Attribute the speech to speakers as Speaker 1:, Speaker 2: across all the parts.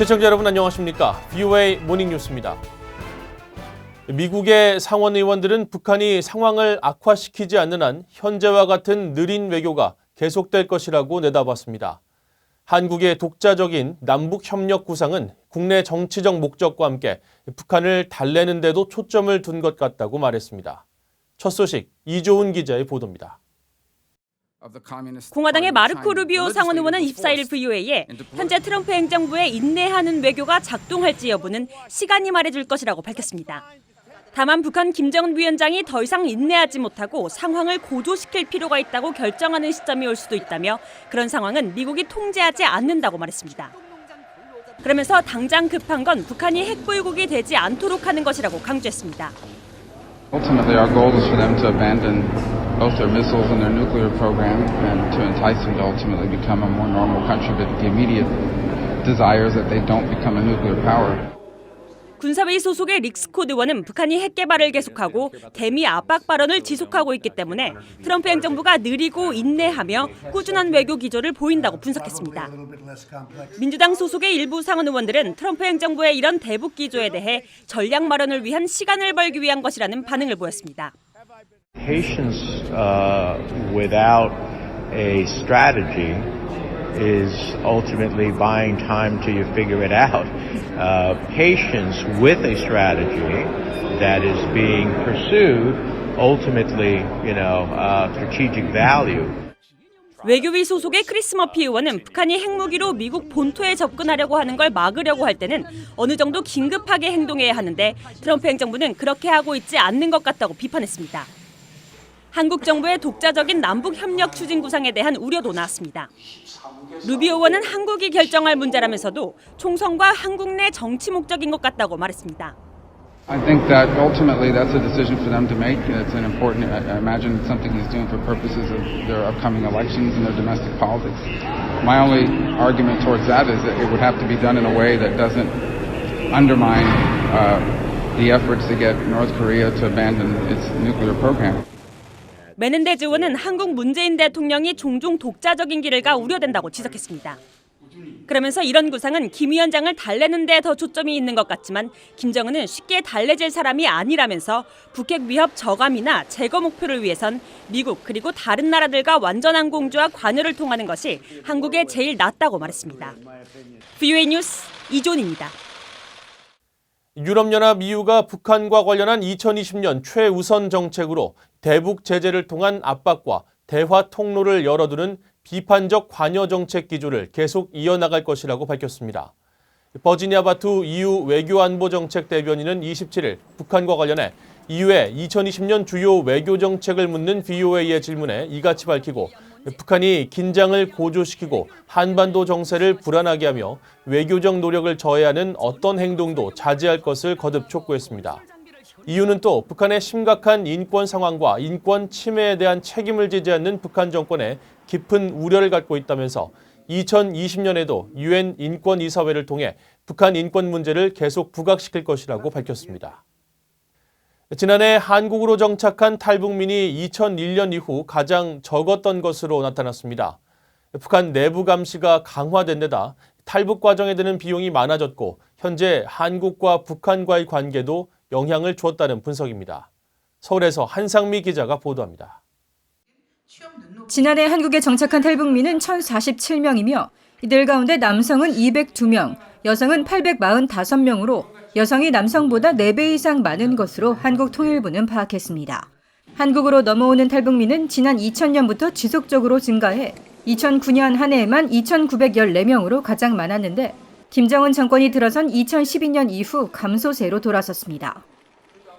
Speaker 1: 시청자 여러분 안녕하십니까? VOA 모닝뉴스입니다. 미국의 상원 의원들은 북한이 상황을 악화시키지 않는 한 현재와 같은 느린 외교가 계속될 것이라고 내다봤습니다. 한국의 독자적인 남북협력 구상은 국내 정치적 목적과 함께 북한을 달래는 데도 초점을 둔 것 같다고 말했습니다. 첫 소식 이조은 기자의 보도입니다.
Speaker 2: 공화당의 마르코 루비오 상원 의원은 24일 VOA에 현재 트럼프 행정부의 인내하는 외교가 작동할지 여부는 시간이 말해줄 것이라고 밝혔습니다. 다만 북한 김정은 위원장이 더 이상 인내하지 못하고 상황을 고조시킬 필요가 있다고 결정하는 시점이 올 수도 있다며 그런 상황은 미국이 통제하지 않는다고 말했습니다. 그러면서 당장 급한 건 북한이 핵보유국이 되지 않도록 하는 것이라고 강조했습니다.
Speaker 3: Ultimately, our goal is for them to abandon both their missiles and their nuclear program and to entice them to ultimately become a more normal country. But the immediate desire is that they don't become a nuclear power.
Speaker 2: 군사회의 소속의 릭스코드 의원은 북한이 핵 개발을 계속하고 대미 압박 발언을 지속하고 있기 때문에 트럼프 행정부가 느리고 인내하며 꾸준한 외교 기조를 보인다고 분석했습니다. 민주당 소속의 일부 상원 의원들은 트럼프 행정부의 이런 대북 기조에 대해 전략 마련을 위한 시간을 벌기 위한 것이라는 반응을 보였습니다.
Speaker 4: Patience without a strategy is ultimately buying time till you figure it out. Patience with a strategy that is being pursued ultimately, strategic value.
Speaker 2: 외교위 소속의 크리스 머피 의원은 북한이 핵무기로 미국 본토에 접근하려고 하는 걸 막으려고 할 때는 어느 정도 긴급하게 행동해야 하는데 트럼프 행정부는 그렇게 하고 있지 않는 것 같다고 비판했습니다. 한국 정부의 독자적인 남북협력 추진 구상에 대한 우려도 나왔습니다. 루비오 의원은 한국이 결정할 문제라면서도 총선과 한국 내 정치 목적인 것 같다고 말했습니다.
Speaker 3: I think that ultimately that's a decision for them to make. It's an important, I imagine it's something he's doing for purposes of their upcoming elections and their domestic politics. My only argument towards that is that it would have to be done in a way that doesn't undermine the efforts to get North Korea to abandon its nuclear program.
Speaker 2: 메넨데즈 의원은 한국 문재인 대통령이 종종 독자적인 길을 가 우려된다고 지적했습니다. 그러면서 이런 구상은 김 위원장을 달래는 데 더 초점이 있는 것 같지만 김정은은 쉽게 달래질 사람이 아니라면서 북핵 위협 저감이나 제거 목표를 위해선 미국 그리고 다른 나라들과 완전한 공조와 관여를 통하는 것이 한국에 제일 낫다고 말했습니다. VOA 뉴스 이존입니다.
Speaker 1: 유럽연합 EU가 북한과 관련한 2020년 최우선 정책으로 대북 제재를 통한 압박과 대화 통로를 열어두는 비판적 관여 정책 기조를 계속 이어나갈 것이라고 밝혔습니다. 버지니아 바투 EU 외교안보정책 대변인은 27일 북한과 관련해 EU의 2020년 주요 외교 정책을 묻는 VOA의 질문에 이같이 밝히고 북한이 긴장을 고조시키고 한반도 정세를 불안하게 하며 외교적 노력을 저해하는 어떤 행동도 자제할 것을 거듭 촉구했습니다. EU는 또 북한의 심각한 인권 상황과 인권 침해에 대한 책임을 지지 않는 북한 정권에 깊은 우려를 갖고 있다면서 2020년에도 UN 인권이사회를 통해 북한 인권 문제를 계속 부각시킬 것이라고 밝혔습니다. 지난해 한국으로 정착한 탈북민이 2001년 이후 가장 적었던 것으로 나타났습니다. 북한 내부 감시가 강화된 데다 탈북 과정에 드는 비용이 많아졌고 현재 한국과 북한과의 관계도 영향을 주었다는 분석입니다. 서울에서 한상미 기자가 보도합니다.
Speaker 5: 지난해 한국에 정착한 탈북민은 1,047명이며 이들 가운데 남성은 202명, 여성은 845명으로 여성이 남성보다 4배 이상 많은 것으로 한국통일부는 파악했습니다. 한국으로 넘어오는 탈북민은 지난 2000년부터 지속적으로 증가해 2009년 한 해에만 2,914명으로 가장 많았는데 김정은 정권이 들어선 2012년 이후 감소세로 돌아섰습니다.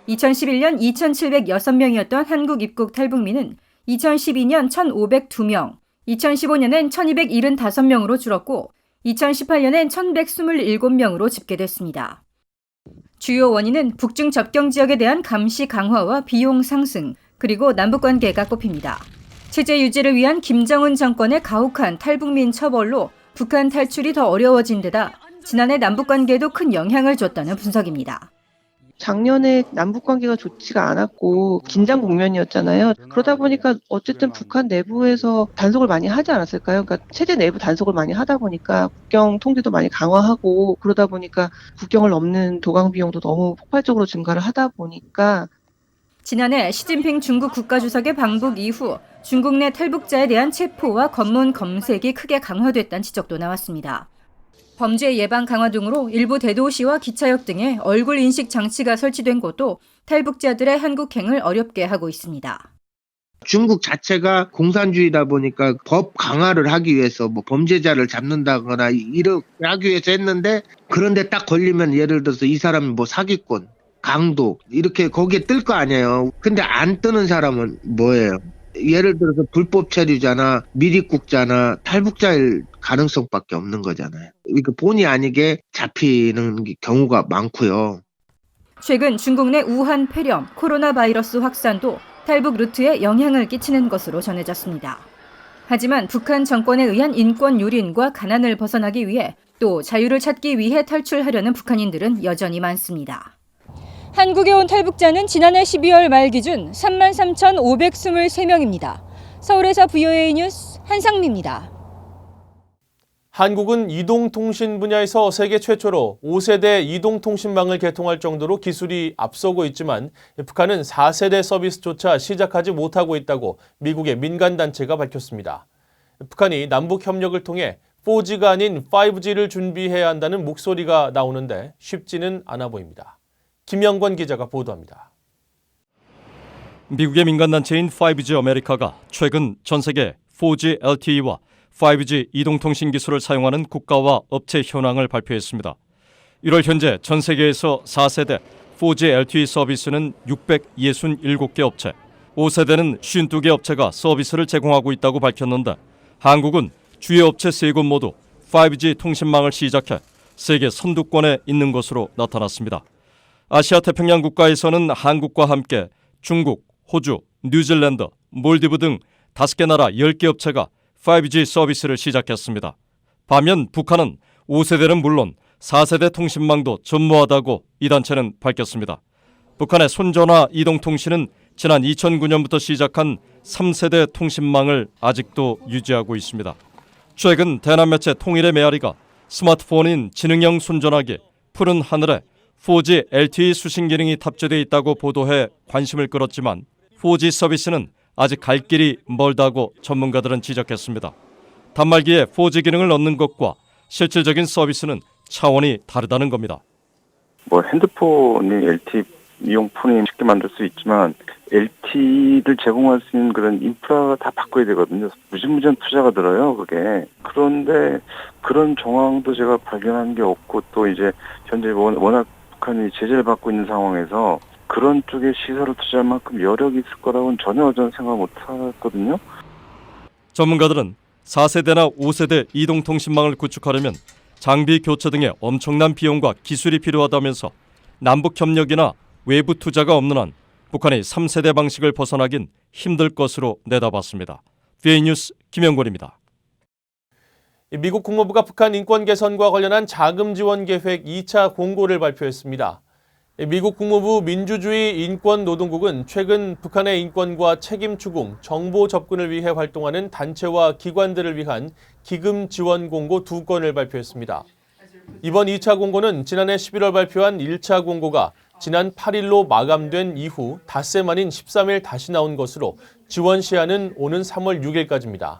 Speaker 5: 2011년 2,706명이었던 한국 입국 탈북민은 2012년 1,502명, 2015년엔 1,275명으로 줄었고 2018년엔 1,127명으로 집계됐습니다. 주요 원인은 북중 접경 지역에 대한 감시 강화와 비용 상승, 그리고 남북관계가 꼽힙니다. 체제 유지를 위한 김정은 정권의 가혹한 탈북민 처벌로 북한 탈출이 더 어려워진 데다 지난해 남북관계에도 큰 영향을 줬다는 분석입니다.
Speaker 6: 작년에 남북 관계가 좋지가 않았고 긴장 국면이었잖아요. 그러다 보니까 어쨌든 북한 내부에서 단속을 많이 하지 않았을까요? 그러니까 체제 내부 단속을 많이 하다 보니까 국경 통제도 많이 강화하고 그러다 보니까 국경을 넘는 도강 비용도 너무 폭발적으로 증가를 하다 보니까
Speaker 5: 지난해 시진핑 중국 국가주석의 방북 이후 중국 내 탈북자에 대한 체포와 검문 검색이 크게 강화됐다는 지적도 나왔습니다. 범죄 예방 강화 등으로 일부 대도시와 기차역 등에 얼굴 인식 장치가 설치된 곳도 탈북자들의 한국행을 어렵게 하고 있습니다.
Speaker 7: 중국 자체가 공산주의다 보니까 법 강화를 하기 위해서 뭐 범죄자를 잡는다거나 이렇게 하기 위해서 했는데, 그런데 딱 걸리면 예를 들어서 이 사람이 뭐 사기꾼, 강도 이렇게 거기에 뜰 거 아니에요. 근데 안 뜨는 사람은 뭐예요? 예를 들어서 불법 체류자나 미입국자나 탈북자일 가능성밖에 없는 거잖아요. 그러니까 본의 아니게 잡히는 경우가 많고요.
Speaker 5: 최근 중국 내 우한 폐렴, 코로나 바이러스 확산도 탈북 루트에 영향을 끼치는 것으로 전해졌습니다. 하지만 북한 정권에 의한 인권 유린과 가난을 벗어나기 위해 또 자유를 찾기 위해 탈출하려는 북한인들은 여전히 많습니다. 한국에 온 탈북자는 지난해 12월 말 기준 33,523명입니다. 서울에서 VOA 뉴스 한상미입니다.
Speaker 1: 한국은 이동통신 분야에서 세계 최초로 5세대 이동통신망을 개통할 정도로 기술이 앞서고 있지만 북한은 4세대 서비스조차 시작하지 못하고 있다고 미국의 민간단체가 밝혔습니다. 북한이 남북협력을 통해 4G가 아닌 5G를 준비해야 한다는 목소리가 나오는데 쉽지는 않아 보입니다. 김영권 기자가 보도합니다.
Speaker 8: 미국의 민간단체인 5G 아메리카가 최근 전 세계 4G LTE와 5G 이동통신 기술을 사용하는 국가와 업체 현황을 발표했습니다. 1월 현재 전 세계에서 4세대 4G LTE 서비스는 667개 업체, 5세대는 52개 업체가 서비스를 제공하고 있다고 밝혔는데, 한국은 주요 업체 3곳 모두 5G 통신망을 시작해 세계 선두권에 있는 것으로 나타났습니다. 아시아 태평양 국가에서는 한국과 함께 중국, 호주, 뉴질랜드, 몰디브 등 5개 나라 10개 업체가 5G 서비스를 시작했습니다. 반면 북한은 5세대는 물론 4세대 통신망도 전무하다고 이 단체는 밝혔습니다. 북한의 손전화 이동통신은 지난 2009년부터 시작한 3세대 통신망을 아직도 유지하고 있습니다. 최근 대남 매체 통일의 메아리가 스마트폰인 지능형 손전화기 푸른 하늘에 4G LTE 수신 기능이 탑재되어 있다고 보도해 관심을 끌었지만 4G 서비스는 아직 갈 길이 멀다고 전문가들은 지적했습니다. 단말기에 4G 기능을 넣는 것과 실질적인 서비스는 차원이 다르다는 겁니다.
Speaker 9: 핸드폰이 LTE 이용폰이 쉽게 만들 수 있지만 LTE를 제공할 수 있는 그런 인프라가 다 바꿔야 되거든요. 무지무지한 투자가 들어요, 그게. 그런데 그런 정황도 제가 발견한 게 없고, 또 이제 현재 워낙 북한이 제재를 받고 있는 상황에서 그런 쪽에 시설을 투자할 만큼 여력이 있을 거라고는 전혀 생각 못 했거든요.
Speaker 8: 전문가들은 4세대나 5세대 이동통신망을 구축하려면 장비 교체 등의 엄청난 비용과 기술이 필요하다면서 남북협력이나 외부 투자가 없는 한 북한이 3세대 방식을 벗어나긴 힘들 것으로 내다봤습니다. VOA 뉴스 김영권입니다.
Speaker 1: 미국 국무부가 북한 인권 개선과 관련한 자금 지원 계획 2차 공고를 발표했습니다. 미국 국무부 민주주의 인권노동국은 최근 북한의 인권과 책임 추궁, 정보 접근을 위해 활동하는 단체와 기관들을 위한 기금 지원 공고 2건을 발표했습니다. 이번 2차 공고는 지난해 11월 발표한 1차 공고가 지난 8일로 마감된 이후 닷새 만인 13일 다시 나온 것으로 지원 시한은 오는 3월 6일까지입니다.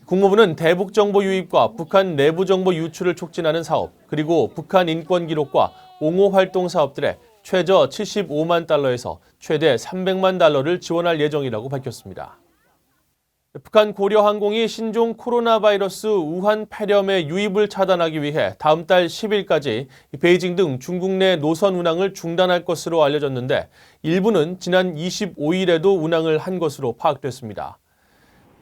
Speaker 1: 국무부는 대북 정보 유입과 북한 내부 정보 유출을 촉진하는 사업, 그리고 북한 인권 기록과 옹호 활동 사업들에 최저 75만 달러에서 최대 300만 달러를 지원할 예정이라고 밝혔습니다. 북한 고려항공이 신종 코로나 바이러스 우한 폐렴의 유입을 차단하기 위해 다음 달 10일까지 베이징 등 중국 내 노선 운항을 중단할 것으로 알려졌는데, 일부는 지난 25일에도 운항을 한 것으로 파악됐습니다.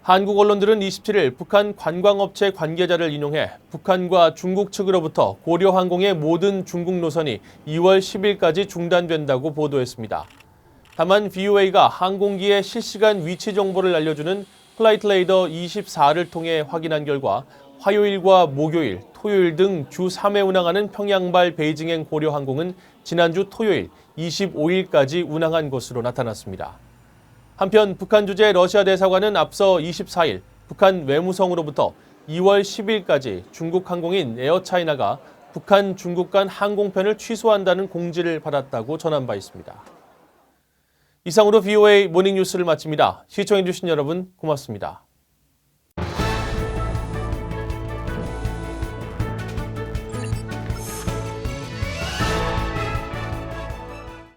Speaker 1: 한국 언론들은 27일 북한 관광업체 관계자를 인용해 북한과 중국 측으로부터 고려항공의 모든 중국 노선이 2월 10일까지 중단된다고 보도했습니다. 다만 VOA가 항공기의 실시간 위치 정보를 알려주는 플라이트 레이더 24를 통해 확인한 결과 화요일과 목요일, 토요일 등 주 3회 운항하는 평양발 베이징행 고려항공은 지난주 토요일 25일까지 운항한 것으로 나타났습니다. 한편 북한 주재 러시아 대사관은 앞서 24일 북한 외무성으로부터 2월 10일까지 중국 항공인 에어차이나가 북한, 중국 간 항공편을 취소한다는 공지를 받았다고 전한 바 있습니다. 이상으로 VOA 모닝뉴스를 마칩니다. 시청해주신 여러분 고맙습니다.